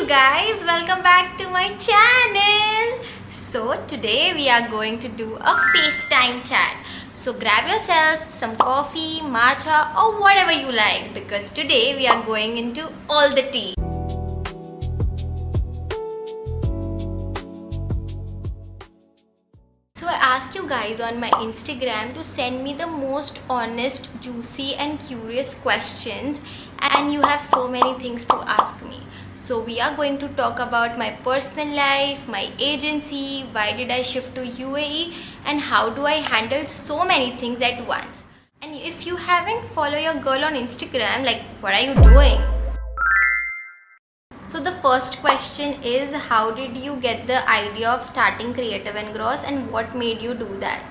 guys, welcome back to my channel. So today we are going to do a FaceTime chat. So grab yourself some coffee, matcha or whatever you like because today we are going into all the tea. So I asked you guys on my Instagram to send me the most honest, juicy and curious questions, and you have so many things to ask me. So we are going to talk about my personal life, my agency, why did I shift to UAE and how do I handle so many things at once. And if you haven't followed your girl on Instagram, like what are you doing? So the first question is, how did you get the idea of starting Creative and Gross and what made you do that?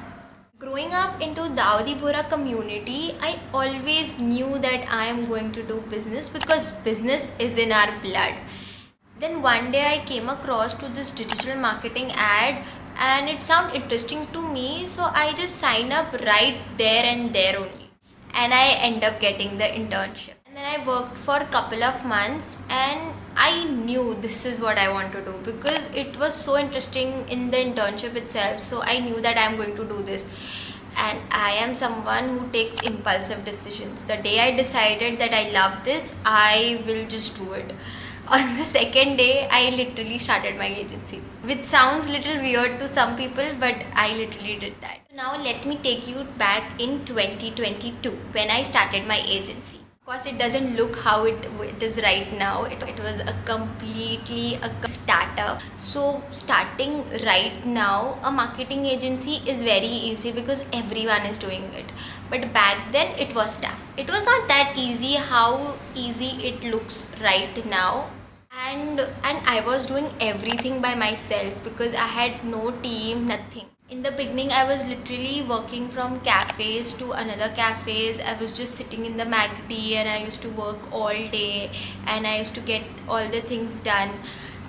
Growing up into Dawoodipura community, I always knew that I am going to do business because business is in our blood. Then one day I came across to this digital marketing ad and it sounded interesting to me, so I just signed up right there and there only. And I end up getting the internship. And then I worked for a couple of months and I knew this is what I want to do because it was so interesting in the internship itself. So I knew that I'm going to do this. And I am someone who takes impulsive decisions. The day I decided that I love this, I will just do it. On the second day, I literally started my agency, which sounds little weird to some people, but I literally did that. Now let me take you back in 2022 when I started my agency. Of course, it doesn't look how it is right now. It was a completely a startup. So starting right now a marketing agency is very easy because everyone is doing it. But back then it was tough. It was not that easy how easy it looks right now. And I was doing everything by myself because I had no team, nothing. In the beginning, I was literally working from cafes to another cafes. I was just sitting in the MACD and I used to work all day and I used to get all the things done.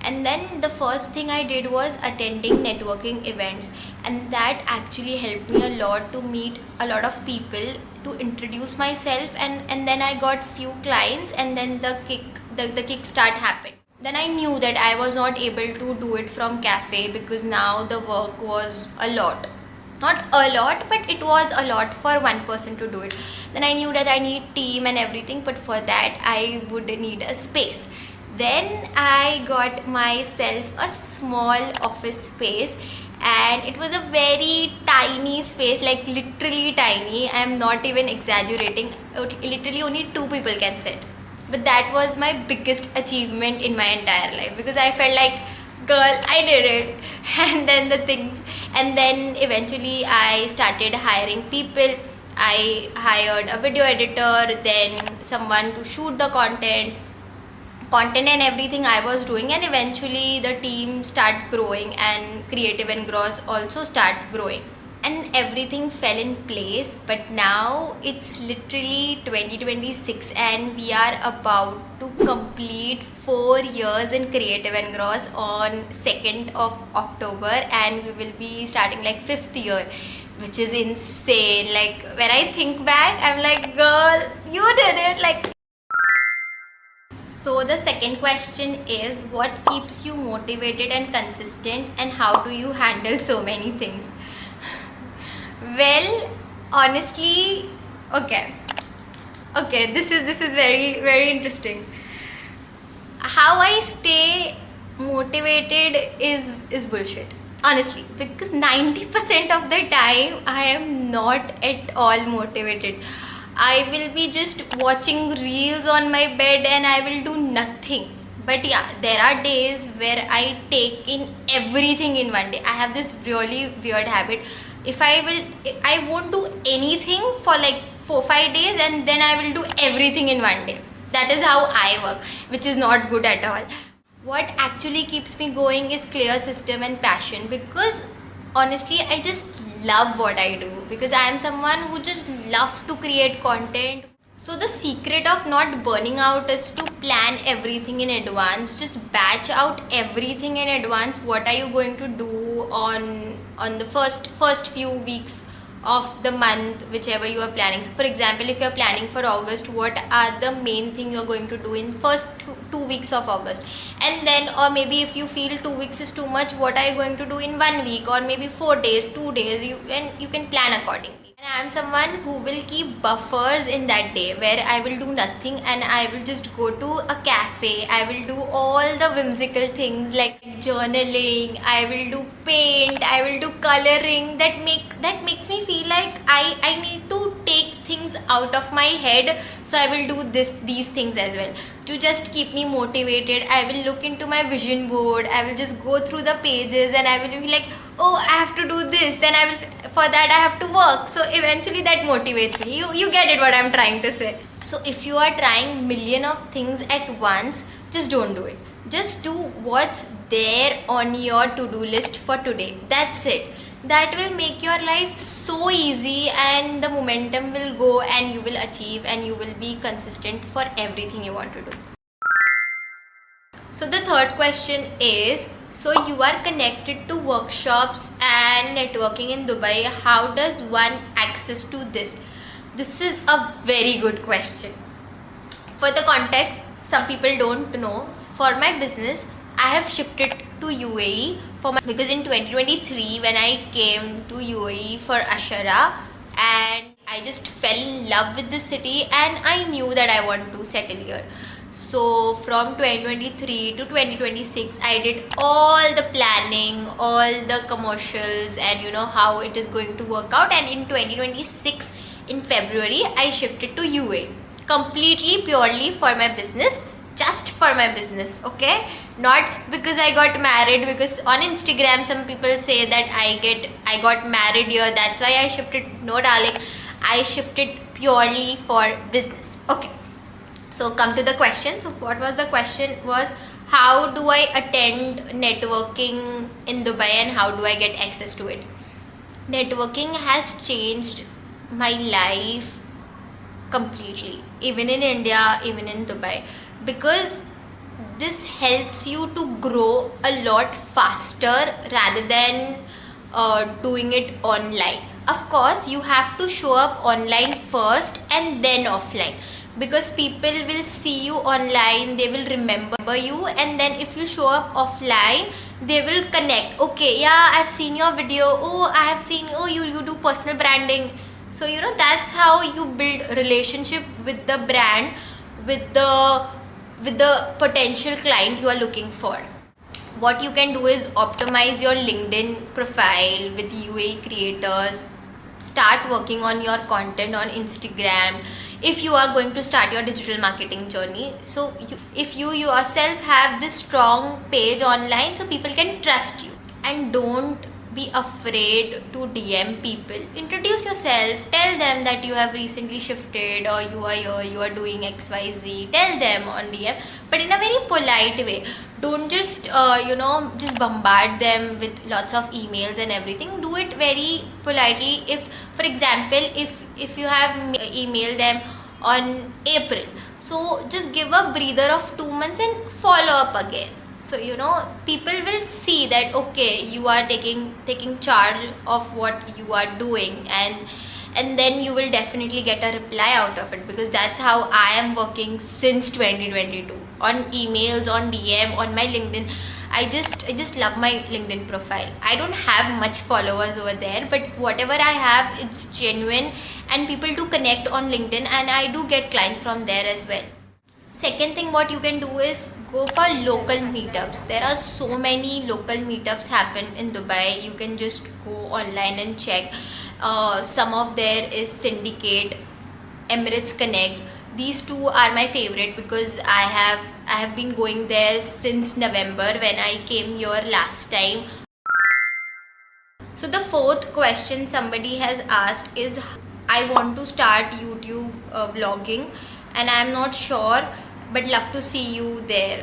And then the first thing I did was attending networking events, and that actually helped me a lot to meet a lot of people, to introduce myself, and then I got few clients, and then the kickstart happened. Then I knew that I was not able to do it from cafe because now the work was a lot. Not a lot, but it was a lot for one person to do it. Then I knew that I need team and everything, but for that I would need a space. Then I got myself a small office space and it was a very tiny space, like literally tiny. I am not even exaggerating. Literally only 2 people can sit. But that was my biggest achievement in my entire life because I felt like, girl, I did it. And then eventually I started hiring people. I hired a video editor, then someone to shoot the content and everything I was doing, and eventually the team start growing and Creative and Gross also start growing. And everything fell in place, but now it's literally 2026 and we are about to complete 4 years in Creative and Gross on 2nd of October, and we will be starting like 5th year, which is insane. Like when I think back, I'm like, girl, you did it. Like, so the second question is, what keeps you motivated and consistent and how do you handle so many things? Well, honestly, okay, this is very, very interesting. How I stay motivated is bullshit, honestly, because 90% of the time I am not at all motivated. I will be just watching reels on my bed and I will do nothing. But yeah, there are days where I take in everything in one day. I have this really weird habit. I won't do anything for like 4-5 days and then I will do everything in one day. That is how I work, which is not good at all. What actually keeps me going is clear system and passion, because honestly I just love what I do, because I am someone who just love to create content. So the secret of not burning out is to plan everything in advance. Just batch out everything in advance. What are you going to do on the first few weeks of the month, whichever you are planning. So for example, if you are planning for August, what are the main thing you are going to do in first two weeks of August? And then, or maybe if you feel 2 weeks is too much, what are you going to do in 1 week, or maybe 4 days, 2 days? You can plan accordingly. And I am someone who will keep buffers in that day where I will do nothing and I will just go to a cafe. I will do all the whimsical things like journaling. I will do paint. I will do coloring. That makes me feel like I need to take things out of my head. So I will do these things as well to just keep me motivated. I will look into my vision board. I will just go through the pages and I will be like, oh, I have to do this, then I will, for that I have to work. So eventually that motivates me. You get it what I'm trying to say. So if you are trying million of things at once, just don't do it. Just do what's there on your to-do list for today. That's it. That will make your life so easy and the momentum will go and you will achieve and you will be consistent for everything you want to do. So the third question is, so you are connected to workshops and networking in Dubai. How does one access to this? This is a very good question. For the context, some people don't know. For my business, I have shifted to UAE because in 2023 when I came to UAE for Ashara, and I just fell in love with the city and I knew that I want to settle here. So from 2023 to 2026, I did all the planning, all the commercials, and you know how it is going to work out. And in 2026, in February, I shifted to UAE completely, purely for my business, just for my business, okay? Not because I got married, because on Instagram some people say that I got married here, that's why I shifted. No darling, I shifted purely for business, okay? So come to the question. So what was the question was, how do I attend networking in Dubai and how do I get access to it? Networking has changed my life completely, even in India, even in Dubai, because this helps you to grow a lot faster rather than doing it online. Of course, you have to show up online first and then offline, because people will see you online, they will remember you, and then if you show up offline, they will connect. Okay, yeah, I've seen your video. Oh, I have seen, oh, you do personal branding. So you know, that's how you build relationship with the brand, with the potential client you are looking for. What you can do is optimize your LinkedIn profile with UAE creators. Start working on your content on Instagram if you are going to start your digital marketing journey. So if you yourself have this strong page online, so people can trust you. And don't be afraid to DM people. Introduce yourself, tell them that you have recently shifted or you are here, you are doing XYZ. Tell them on DM, but in a very polite way. Don't just just bombard them with lots of emails and everything. Do it very politely. If for example, if you have emailed them on April, so just give a breather of 2 months and follow up again. So you know, people will see that okay, you are taking charge of what you are doing, and then you will definitely get a reply out of it, because that's how I am working since 2022, on emails, on DM, on my LinkedIn. I just love my LinkedIn profile. I don't have much followers over there, but whatever I have, it's genuine, and people do connect on LinkedIn, and I do get clients from there as well. Second thing what you can do is go for local meetups. There are so many local meetups happen in Dubai. You can just go online and check. Some of there is Syndicate, Emirates Connect. These two are my favorite because I have been going there since November when I came here last time. So the fourth question somebody has asked is, I want to start YouTube vlogging and I'm not sure, but love to see you there.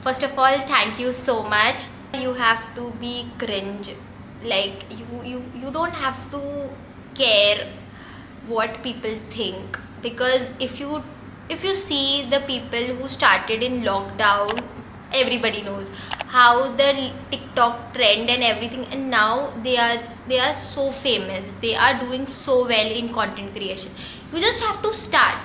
First of all, thank you so much. You have to be cringe. Like you don't have to care what people think, because if you see the people who started in lockdown, everybody knows how the TikTok trend and everything, and now they are so famous. They are doing so well in content creation. You just have to start.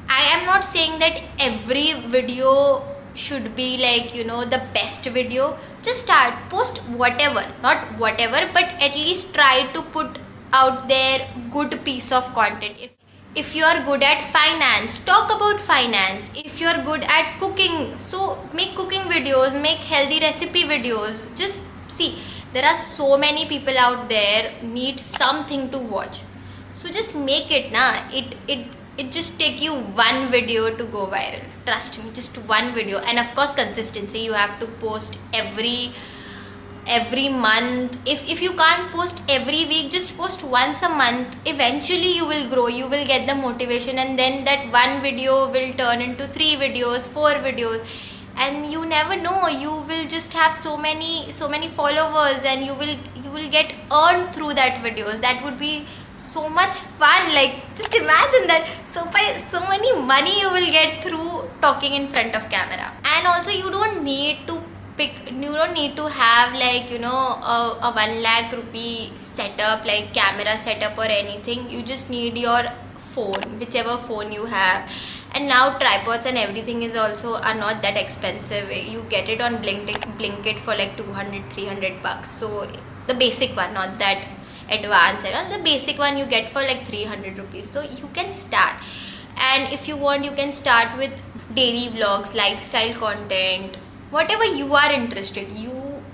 I am not saying that every video should be like, the best video. Just start, post whatever, not whatever, but at least try to put out there good piece of content. If you are good at finance, talk about finance. If you are good at cooking, so make cooking videos, make healthy recipe videos. Just see, there are so many people out there need something to watch. So just make it it just take you one video to go viral. Trust me, just one video. And of course, consistency. You have to post every month. If you can't post every week, just post once a month. Eventually you will grow, you will get the motivation, and then that one video will turn into 3 videos, 4 videos, and you never know, you will just have so many followers, and you will get earned through that videos. That would be so much fun. Like, just imagine that. So many money you will get through talking in front of camera. And also, you don't need to have like, a 1 lakh rupee setup, like camera setup or anything. You just need your phone, whichever phone you have. And now tripods and everything are not that expensive. You get it on Blinkit for like 200-300 bucks. So the basic one, not that advanced and all, the basic one you get for like 300 rupees. So you can start. And if you want, you can start with daily vlogs, lifestyle content, whatever you are interested,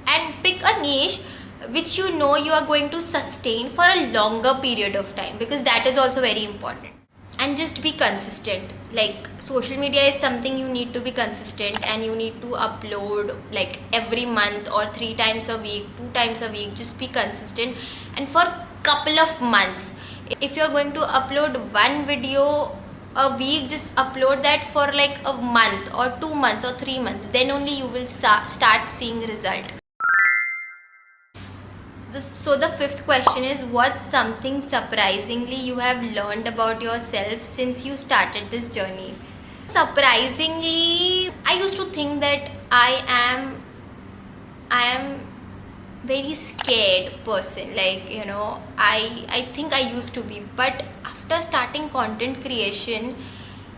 and pick a niche which you are going to sustain for a longer period of time, because that is also very important. And just be consistent. Like, social media is something you need to be consistent, and you need to upload like every month or 3 times a week, 2 times a week. Just be consistent, and for couple of months. If you're going to upload one video a week, just upload that for like a month or 2 months or 3 months. Then only you will start seeing result. So the 5th question is, what's something surprisingly you have learned about yourself since you started this journey? Surprisingly, I used to think that I am very scared person. Like, I think I used to be, but after starting content creation,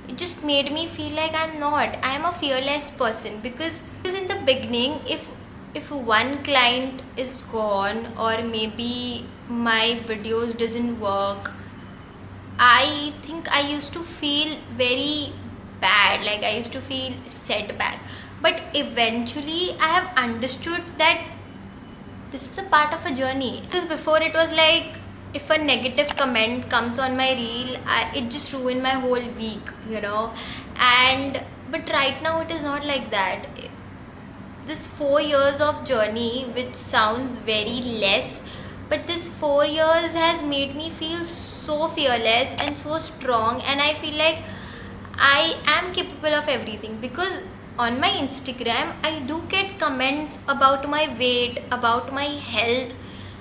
it just made me feel like I'm not. I am a fearless person, because in the beginning, if one client is gone, or maybe my videos doesn't work, I think I used to feel very bad. Like, I used to feel setback. But eventually I have understood that this is a part of a journey. Because before, it was like, if a negative comment comes on my reel, it just ruined my whole week, but right now it is not like that. This 4 years of journey, which sounds very less, but this 4 years has made me feel so fearless and so strong, and I feel like I am capable of everything. Because on my Instagram, I do get comments about my weight, about my health,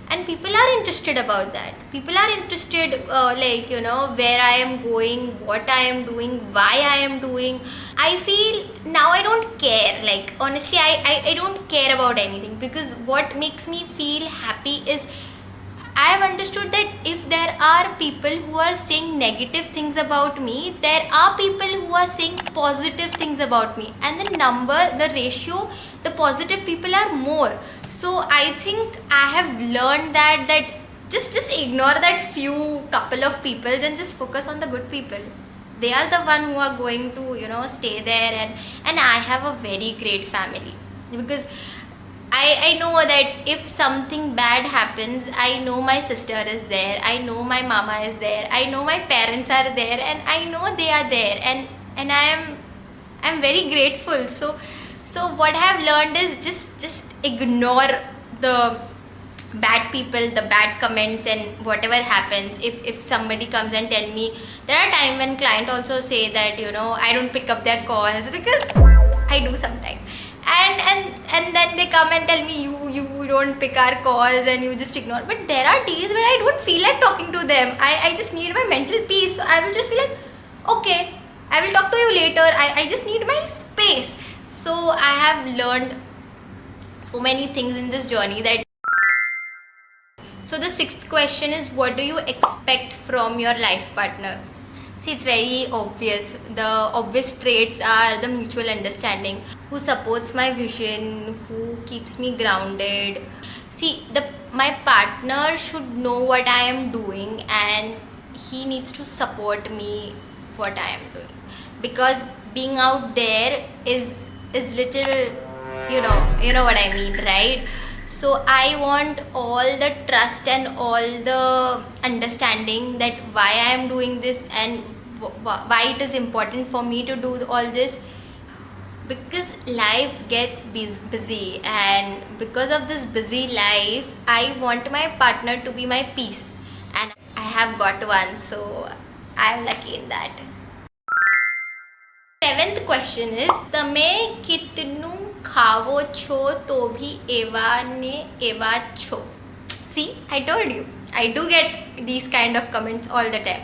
and people are interested about that. People are interested, where I am going, what I am doing, why I am doing. I feel now I don't care. Like, honestly, I don't care about anything, because what makes me feel happy is I have understood that if there are people who are saying negative things about me, there are people who are saying positive things about me, and the ratio, the positive people are more. So I think I have learned that just ignore that few couple of people and just focus on the good people. They are the one who are going to stay there, and I have a very great family, because I know that if something bad happens, I know my sister is there, I know my mama is there, I know my parents are there, and I know they are there, and I'm very grateful. So what I have learned is just ignore the bad people, the bad comments, and whatever happens. If somebody comes and tell me, there are times when client also say that I don't pick up their calls, because I do sometimes. And then they come and tell me, you don't pick our calls and you just ignore. But there are days where I don't feel like talking to them. I just need my mental peace. So I will just be like, okay, I will talk to you later. I just need my space. So I have learned so many things in this journey that. So the sixth question is, what do you expect from your life partner? See, it's very obvious. The obvious traits are the mutual understanding, who supports my vision, who keeps me grounded. See, my partner should know what I am doing, and he needs to support me what I am doing, because being out there is little, you know what I mean, right? So I want all the trust and all the understanding that why I am doing this and why it is important for me to do all this, because life gets busy, and because of this busy life I want my partner to be my peace, and I have got one, so I am lucky in that. Seventh question is, તમે કેટલું ખાવો છો તો ભી એવા ને એવા છો? See, I told you, I do get these kind of comments all the time.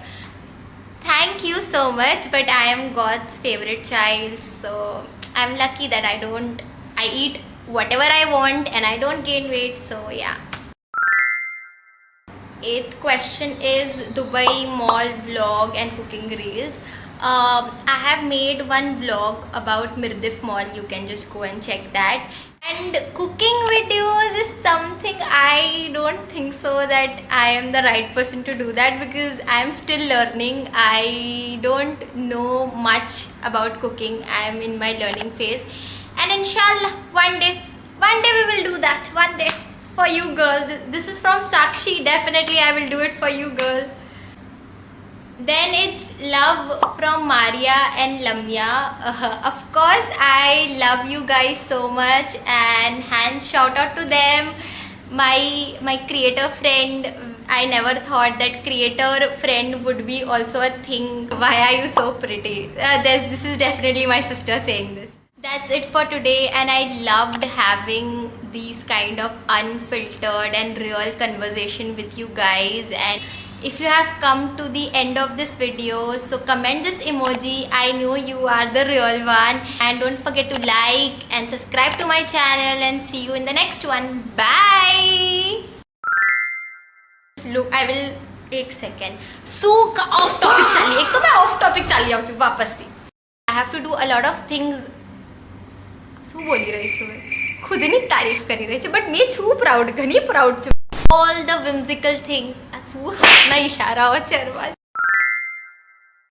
Thank you so much, but I am God's favorite child, so I'm lucky that I eat whatever I want and I don't gain weight, so yeah. Eighth question is Dubai Mall vlog and cooking reels. I have made one vlog about Mirdif Mall. You can just go and check that. And cooking videos is something I don't think so that I am the right person to do that, because I am still learning. I don't know much about cooking. I am in my learning phase. And inshallah, one day we will do that. One day. For you, girl. This is from Sakshi. Definitely I will do it for you, girl. Then it's love from Maria and Lamia. Of course, I love you guys so much, and hands shout out to them. My creator friend. I never thought that creator friend would be also a thing. Why are you so pretty? This is definitely my sister saying this. That's it for today, and I loved having these kind of unfiltered and real conversation with you guys. And if you have come to the end of this video, so comment this emoji. I know you are the real one, and don't forget to like and subscribe to my channel, and see you in the next one. Bye. Look, I will एक second. So off topic चलिए. एक तो मैं off topic चली आऊँ चुप वापस से. I have to do a lot of things. શું બોલી રહી છું મેં? ખુદની તારીફ કરી રહી છું, બટ મેં છું પ્રાઉડ, ઘણી પ્રાઉડ છું. All the whimsical things. આ શું હાથના ઇશારાઓ છે હરવા.